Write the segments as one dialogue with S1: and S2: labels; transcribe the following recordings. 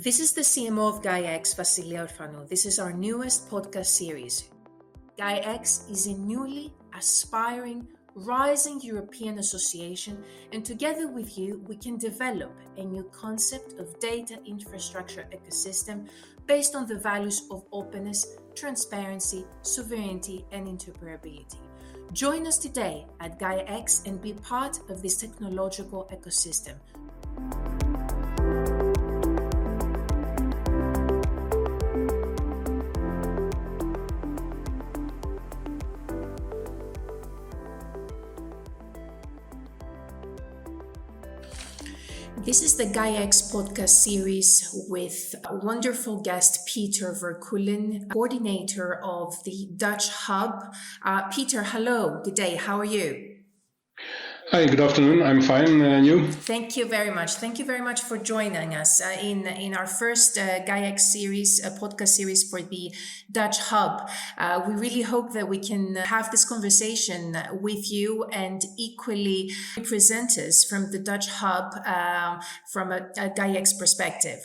S1: This is the CMO of Gaia-X, Vasilia Orfanou. This is our newest podcast series. Gaia-X is a newly aspiring, rising European association, and together with you, we can develop a new concept of data infrastructure ecosystem based on the values of openness, transparency, sovereignty, and interoperability. Join us today at Gaia-X and be part of this technological ecosystem. This is the Gaia-X podcast series with wonderful guest Peter Verkoulen, coordinator of the Dutch Hub. Peter, hello, good day, how are you?
S2: Hi, good afternoon. I'm fine. And you?
S1: Thank you very much. Thank you very much for joining us in our first Gaia-X series, podcast series for the Dutch Hub. We really hope that we can have this conversation with you and equally presenters from the Dutch Hub from a Gaia-X perspective.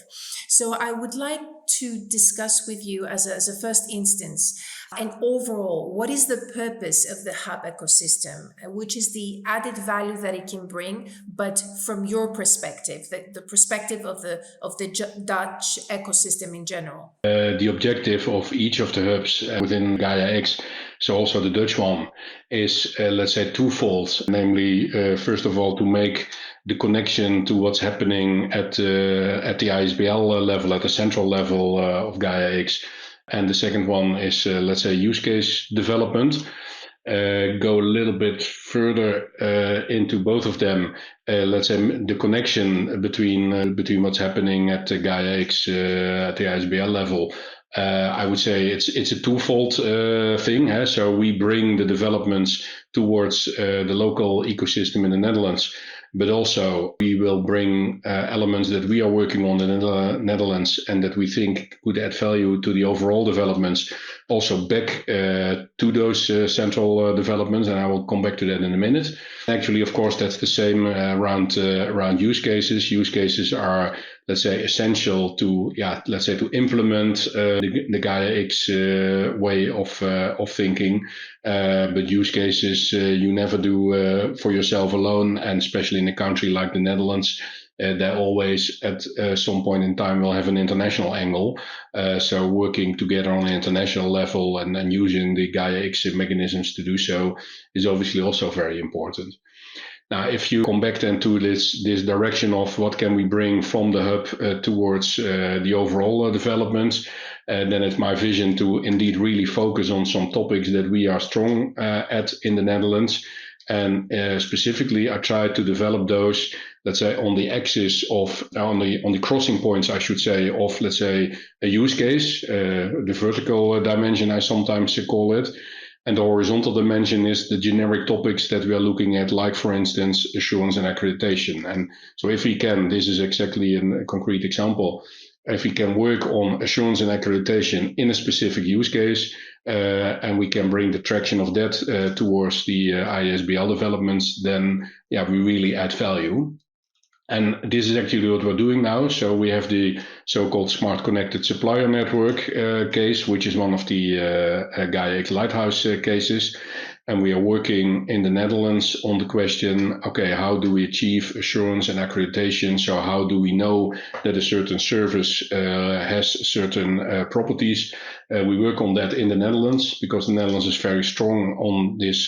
S1: So I would like to discuss with you as a first instance, and overall, what is the purpose of the hub ecosystem, which is the added value that it can bring, but from your perspective, the perspective of the Dutch ecosystem in general?
S2: The objective of each of the hubs within Gaia-X, so also the Dutch one, is let's say twofold. Namely, first of all, to make the connection to what's happening at the ISBL level, at the central level of Gaia-X. And the second one is, let's say, use case development. Go a little bit further into both of them. Let's say the connection between what's happening at the Gaia-X at the ISBL level. I would say it's a twofold thing. So we bring the developments towards the local ecosystem in the Netherlands, but also we will bring elements that we are working on in the Netherlands and that we think could add value to the overall developments also back to those central developments, and I will come back to that in a minute. Actually, of course, that's the same around use cases. Use cases are, let's say, essential to implement the Gaia-X way of thinking. But use cases you never do for yourself alone, and especially in a country like the Netherlands, they always at some point in time will have an international angle. So working together on an international level and using the Gaia-X mechanisms to do so is obviously also very important. Now, if you come back then to this direction of what can we bring from the hub towards the overall developments, then it's my vision to indeed really focus on some topics that we are strong at in the Netherlands. And specifically, I try to develop those, let's say, on the axis of, on the crossing points, I should say, of, let's say, a use case, the vertical dimension, I sometimes call it. And the horizontal dimension is the generic topics that we are looking at, like, for instance, assurance and accreditation. And so if we can, this is exactly a concrete example, if we can work on assurance and accreditation in a specific use case, and we can bring the traction of that towards the ISBL developments, then we really add value. And this is actually what we're doing now. So we have the so-called Smart Connected Supplier Network case, which is one of the Gaia-X Lighthouse cases. And we are working in the Netherlands on the question, okay, how do we achieve assurance and accreditation? So how do we know that a certain service has certain properties? We work on that in the Netherlands because the Netherlands is very strong on this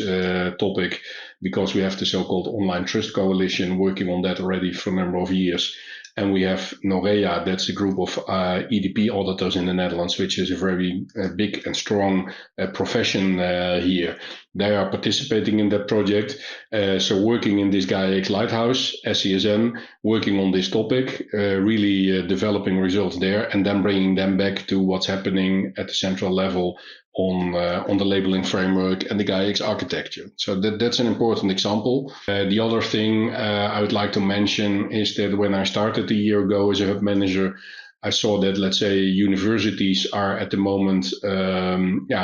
S2: topic, because we have the so-called Online Trust Coalition working on that already for a number of years. And we have Norea, that's a group of EDP auditors in the Netherlands, which is a very big and strong profession here. They are participating in that project. So working in this Gaia-X Lighthouse, SCSN, working on this topic, really developing results there, and then bringing them back to what's happening at the central level on the labeling framework and the Gaia-X architecture. So that's an important example. The other thing I would like to mention is that when I started a year ago as a hub manager, I saw that, let's say, universities are at the moment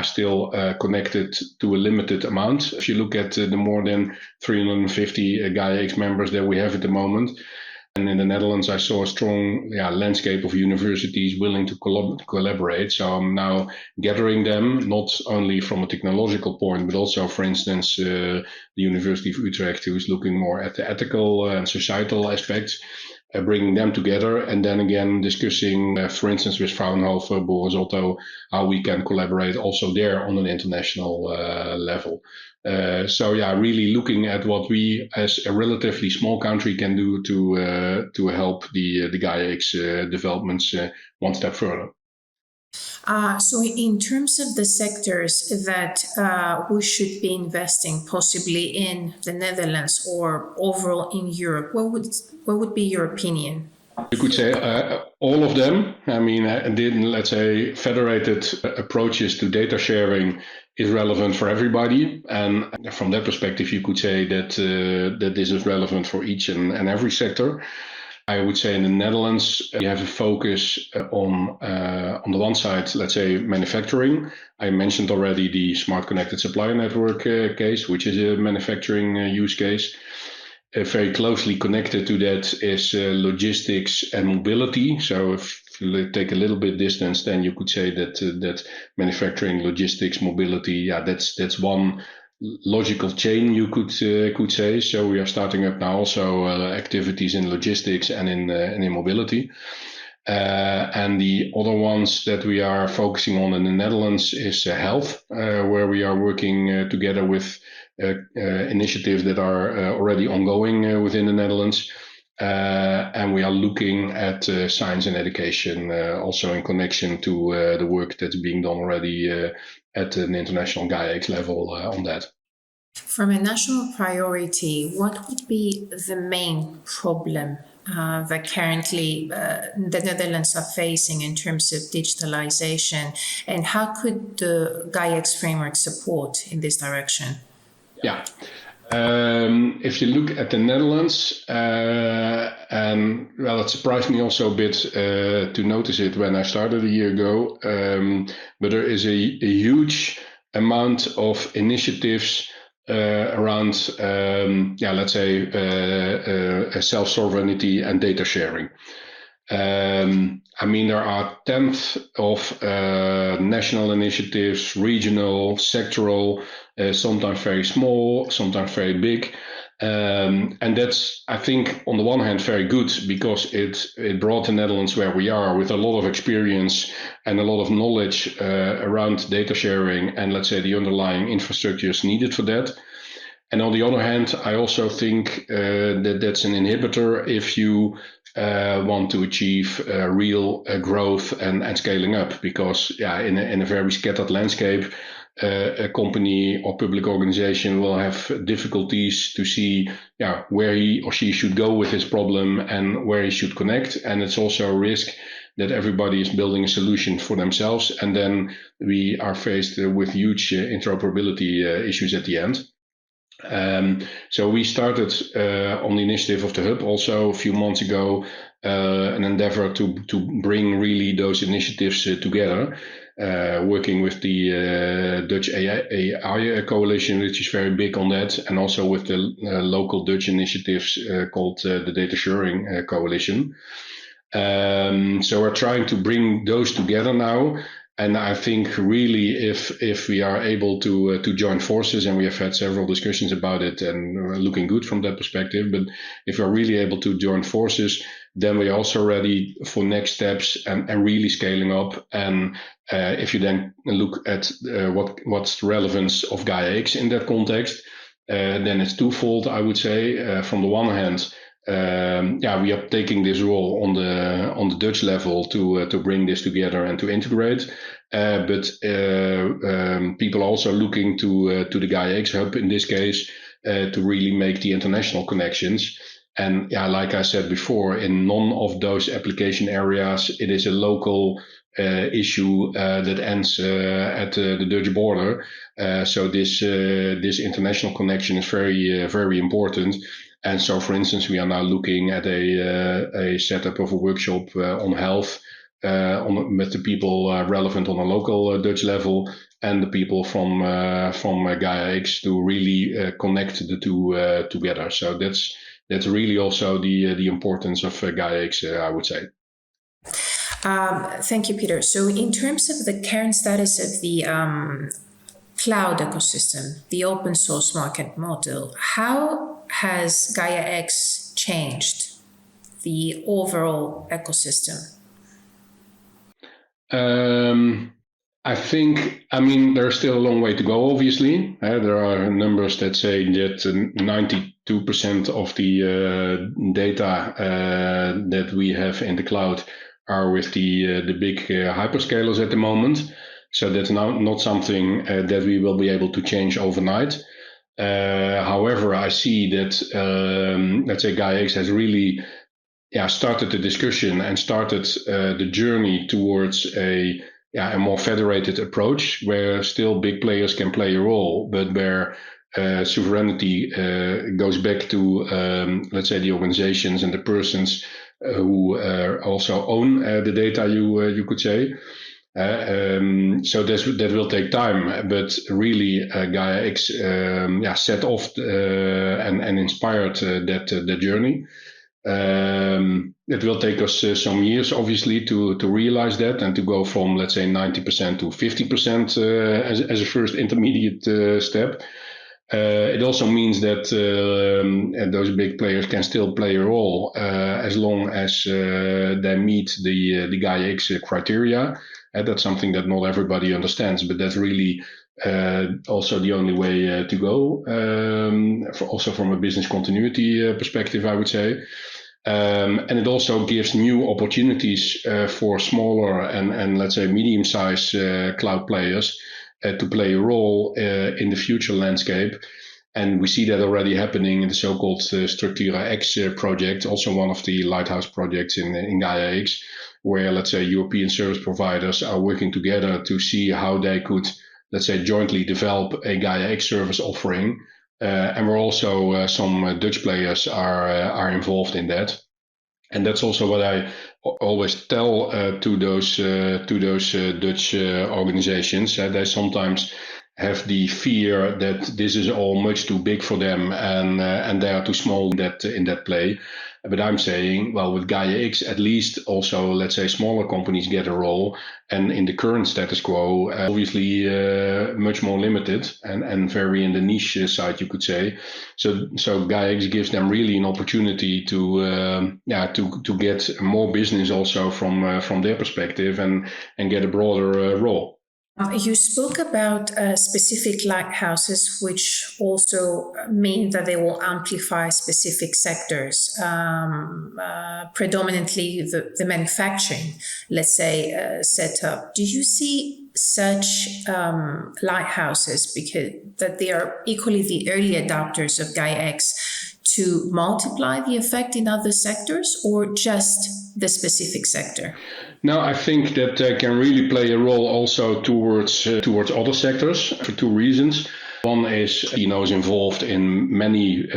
S2: still connected to a limited amount. If you look at the more than 350 Gaia-X members that we have at the moment, And in the Netherlands, I saw a strong landscape of universities willing to collaborate. So I'm now gathering them, not only from a technological point, but also, for instance, the University of Utrecht, who is looking more at the ethical and societal aspects, bringing them together, and then again discussing, for instance, with Fraunhofer, Boris Otto, how we can collaborate also there on an international level. Really looking at what we, as a relatively small country, can do to help the Gaia-X developments one step further.
S1: So in terms of the sectors that we should be investing possibly in the Netherlands or overall in Europe, what would be your opinion?
S2: You could say all of them. I mean, let's say federated approaches to data sharing is relevant for everybody. And from that perspective, you could say that this is relevant for each and every sector. I would say in the Netherlands, you have a focus on the one side, let's say manufacturing. I mentioned already the smart connected supplier network case, which is a manufacturing use case. Very closely connected to that is logistics and mobility. So if you take a little bit distance, then you could say that manufacturing, logistics, mobility, that's one logical chain, you could say. So we are starting up now also activities in logistics and in mobility. And the other ones that we are focusing on in the Netherlands is health, where we are working together with initiatives that are already ongoing within the Netherlands. And we are looking at science and education also in connection to the work that's being done already at an international Gaia-X level on that.
S1: From a national priority, what would be the main problem that currently the Netherlands are facing in terms of digitalization, and how could the Gaia-X framework support in this direction?
S2: Yeah. If you look at the Netherlands, and well, it surprised me also a bit to notice it when I started a year ago, but there is a huge amount of initiatives around, let's say, self-sovereignty and data sharing. I mean, there are tens of national initiatives, regional, sectoral, sometimes very small, sometimes very big. And that's, I think, on the one hand, very good because it brought the Netherlands where we are with a lot of experience and a lot of knowledge around data sharing and, let's say, the underlying infrastructures needed for that. And on the other hand, I also think that that's an inhibitor if you want to achieve real growth and scaling up, because in a very scattered landscape, a company or public organization will have difficulties to see where he or she should go with his problem and where he should connect. And it's also a risk that everybody is building a solution for themselves, and then we are faced with huge interoperability issues at the end. So we started on the initiative of the Hub also a few months ago, an endeavor to bring really those initiatives together, working with the Dutch AI Coalition, which is very big on that, and also with the local Dutch initiatives called the Data Sharing Coalition. So we're trying to bring those together now. And I think really if we are able to join forces, and we have had several discussions about it and we're looking good from that perspective, but if we're really able to join forces, then we're also ready for next steps and really scaling up. And if you then look at what's the relevance of Gaia-X in that context, then it's twofold, I would say. From the one hand, we are taking this role on the Dutch level to bring this together and to integrate. But people are also looking to the Gaia-X Hub in this case to really make the international connections. And like I said before, in none of those application areas, it is a local issue that ends at the Dutch border. So this international connection is very, very important. And so, for instance, we are now looking at a setup of a workshop on health with the people relevant on a local Dutch level and the people from Gaia-X to really connect the two together. So that's that's really also the importance of Gaia-X, I would say.
S1: Thank you, Peter. So in terms of the current status of the cloud ecosystem, the open source market model, how has Gaia-X changed the overall ecosystem?
S2: I think, there's still a long way to go, obviously. There are numbers that say that 92% of the data that we have in the cloud are with the big hyperscalers at the moment. So that's not something that we will be able to change overnight. However, I see that, let's say, Gaia-X has really started the discussion and started the journey towards a more federated approach, where still big players can play a role, but where sovereignty goes back to, let's say, the organizations and the persons who also own the data, you could say. So that will take time, but really Gaia-X set off and inspired that journey. It will take us some years, obviously, to realize that and to go from, let's say, 90% to 50% as a first intermediate step. It also means that those big players can still play a role as long as they meet the Gaia-X criteria. That's something that not everybody understands, but that's really also the only way to go, also from a business continuity perspective, I would say. And it also gives new opportunities for smaller and let's say medium-sized cloud players to play a role in the future landscape. And we see that already happening in the so-called Structura X project, also one of the lighthouse projects in Gaia-X, where, let's say, European service providers are working together to see how they could, let's say, jointly develop a Gaia-X service offering. And we're also some Dutch players are involved in that. And that's also what I always tell to those Dutch organizations. They sometimes have the fear that this is all much too big for them and they are too small in that play. But I'm saying, well, with Gaia-X, at least also, let's say, smaller companies get a role. And in the current status quo, obviously much more limited and very in the niche side, you could say. So Gaia-X gives them really an opportunity to get more business also from their perspective and get a broader role.
S1: You spoke about specific lighthouses, which also mean that they will amplify specific sectors, predominantly the manufacturing, let's say, setup. Do you see such lighthouses, because that they are equally the early adopters of Gaia-X, to multiply the effect in other sectors, or just the specific sector?
S2: No, I think that they can really play a role also towards other sectors for two reasons. One is, is involved in many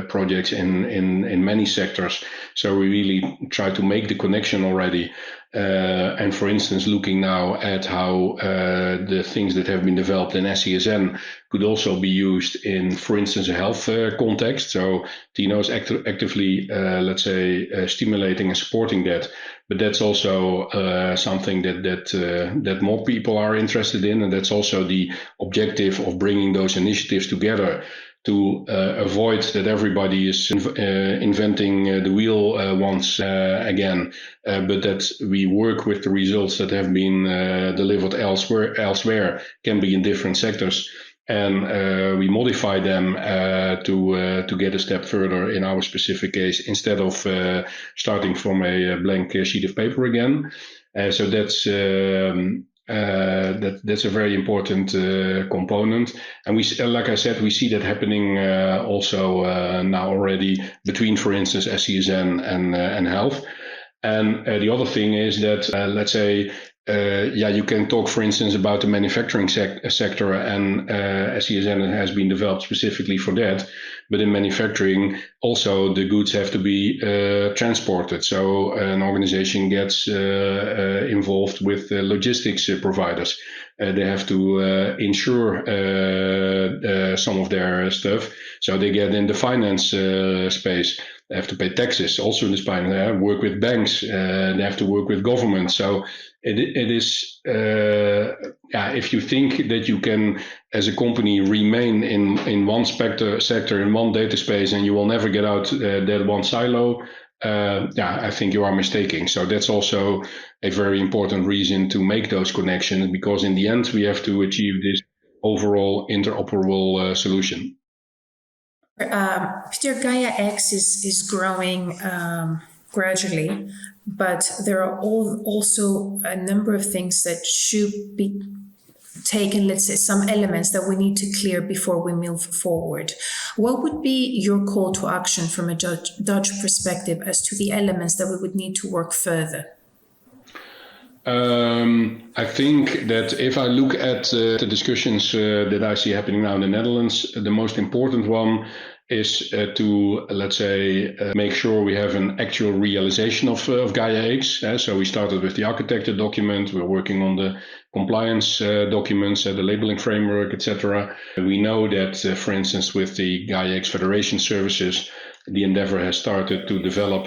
S2: projects in many sectors. So we really try to make the connection already. And for instance, looking now at how the things that have been developed in SCSN could also be used in, for instance, a health context. So Tino is actively, let's say, stimulating and supporting that. But that's also something that more people are interested in, and that's also the objective of bringing those initiatives together to avoid that everybody is inventing the wheel once again, but that we work with the results that have been delivered elsewhere, can be in different sectors, and we modify them to get a step further in our specific case, instead of starting from a blank sheet of paper again. So that's a very important component, and we, like I said, we see that happening also now already between, for instance, SCSN and health. And the other thing is that, let's say, you can talk, for instance, about the manufacturing sector, and SCSN has been developed specifically for that. But in manufacturing, also the goods have to be transported. So an organization gets involved with logistics providers. They have to insure some of their stuff. So they get in the finance space. They have to pay taxes, also in the spine. They work with banks. They have to work with government. So it is, if you think that you can, as a company, remain in one sector, in one data space, and you will never get out that one silo, I think you are mistaken. So that's also a very important reason to make those connections, because in the end, we have to achieve this overall interoperable solution.
S1: Peter, Gaia-X is growing gradually, but there are also a number of things that should be taken, let's say, some elements that we need to clear before we move forward. What would be your call to action from a Dutch perspective as to the elements that we would need to work further?
S2: I think that if I look at the discussions that I see happening now in the Netherlands, the most important one is to, let's say, make sure we have an actual realization of Gaia-X. So we started with the architecture document. We're working on the compliance documents, the labeling framework, etc. We know that, for instance, with the Gaia-X Federation services, the endeavor has started to develop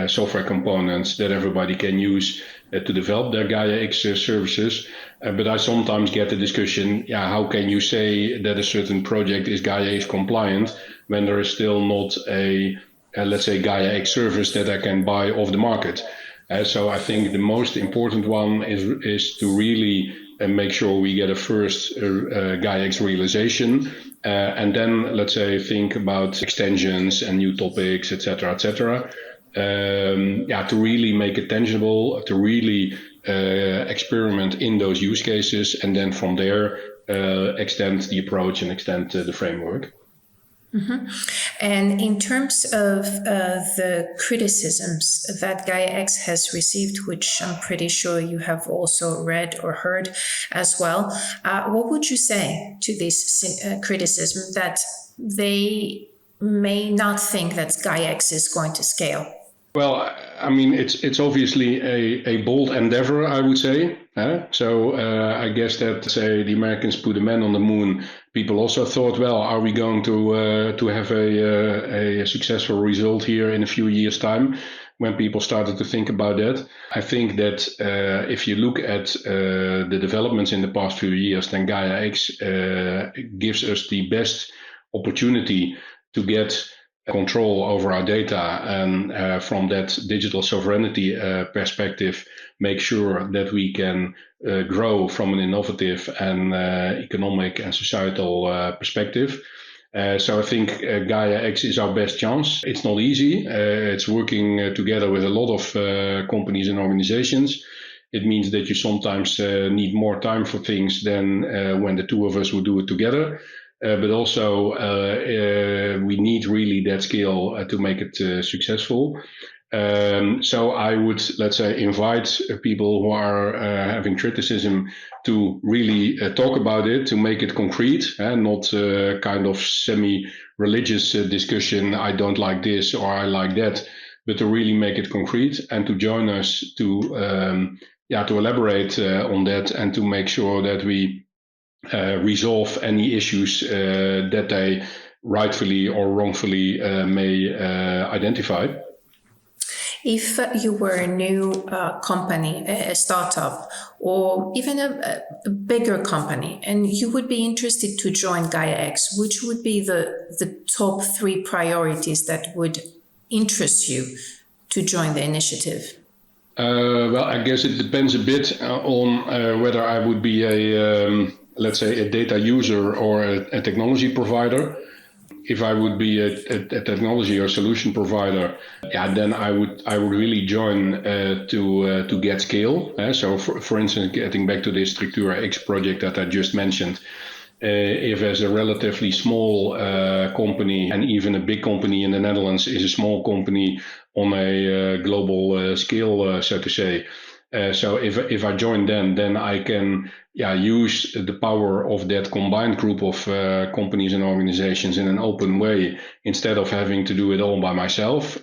S2: software components that everybody can use to develop their Gaia-X services. But I sometimes get the discussion, how can you say that a certain project is Gaia-X compliant when there is still not a let's say, Gaia-X service that I can buy off the market? So I think the most important one is to really make sure we get a first Gaia-X realization, and then, let's say, think about extensions and new topics, etc., etc. To really make it tangible, to really experiment in those use cases, and then from there extend the approach and extend the framework.
S1: Mm-hmm. And in terms of the criticisms that Gaia-X has received, which I'm pretty sure you have also read or heard as well, what would you say to this criticism that they may not think that Gaia-X is going to scale?
S2: Well, I mean, it's obviously a bold endeavor, I would say. So I guess that, say, the Americans put a man on the moon. People also thought, well, are we going to have a successful result here in a few years' time? When people started to think about that, I think that if you look at the developments in the past few years, then Gaia-X gives us the best opportunity to get control over our data, and from that digital sovereignty perspective, make sure that we can grow from an innovative and economic and societal perspective. So I think Gaia-X is our best chance. It's not easy. It's working together with a lot of companies and organizations. It means that you sometimes need more time for things than when the two of us would do it together. But also we need really that scale to make it successful. So I would, let's say, invite people who are having criticism to really talk about it, to make it concrete, and not kind of semi-religious discussion, I don't like this or I like that, but to really make it concrete and to join us to elaborate on that, and to make sure that we resolve any issues that they rightfully or wrongfully may identify.
S1: If you were a new company, a startup, or even a bigger company, and you would be interested to join Gaia-X, which would be the top 3 priorities that would interest you to join the initiative?
S2: Well, I guess it depends a bit on whether I would be let's say, a data user or a technology provider. If I would be a technology or solution provider, then I would really join to get scale. So, for instance, getting back to this Structura X project that I just mentioned, if as a relatively small company, and even a big company in the Netherlands is a small company on a global scale, so to say. So if I join then I can use the power of that combined group of companies and organizations in an open way instead of having to do it all by myself,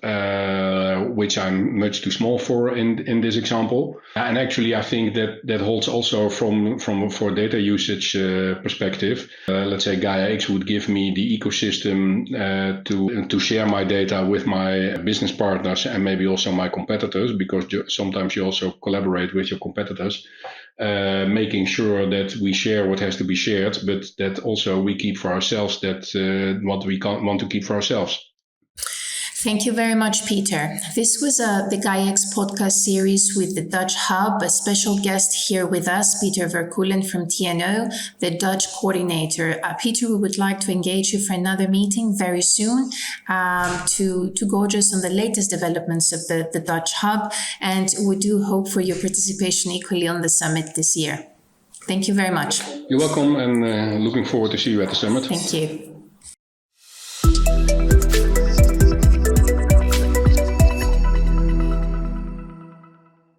S2: which I'm much too small for in this example. And actually, I think that holds also for data usage perspective. Let's say Gaia-X would give me the ecosystem to share my data with my business partners and maybe also my competitors, because sometimes you also collaborate with your competitors. Making sure that we share what has to be shared, but that also we keep for ourselves what we want to keep for ourselves.
S1: Thank you very much, Peter. This was the Gaia-X podcast series with the Dutch Hub. A special guest here with us, Peter Verkoulen from TNO, the Dutch coordinator. Peter, we would like to engage you for another meeting very soon to gorge us on the latest developments of the Dutch Hub. And we do hope for your participation equally on the summit this year. Thank you very much.
S2: You're welcome, and looking forward to see you at the summit.
S1: Thank you.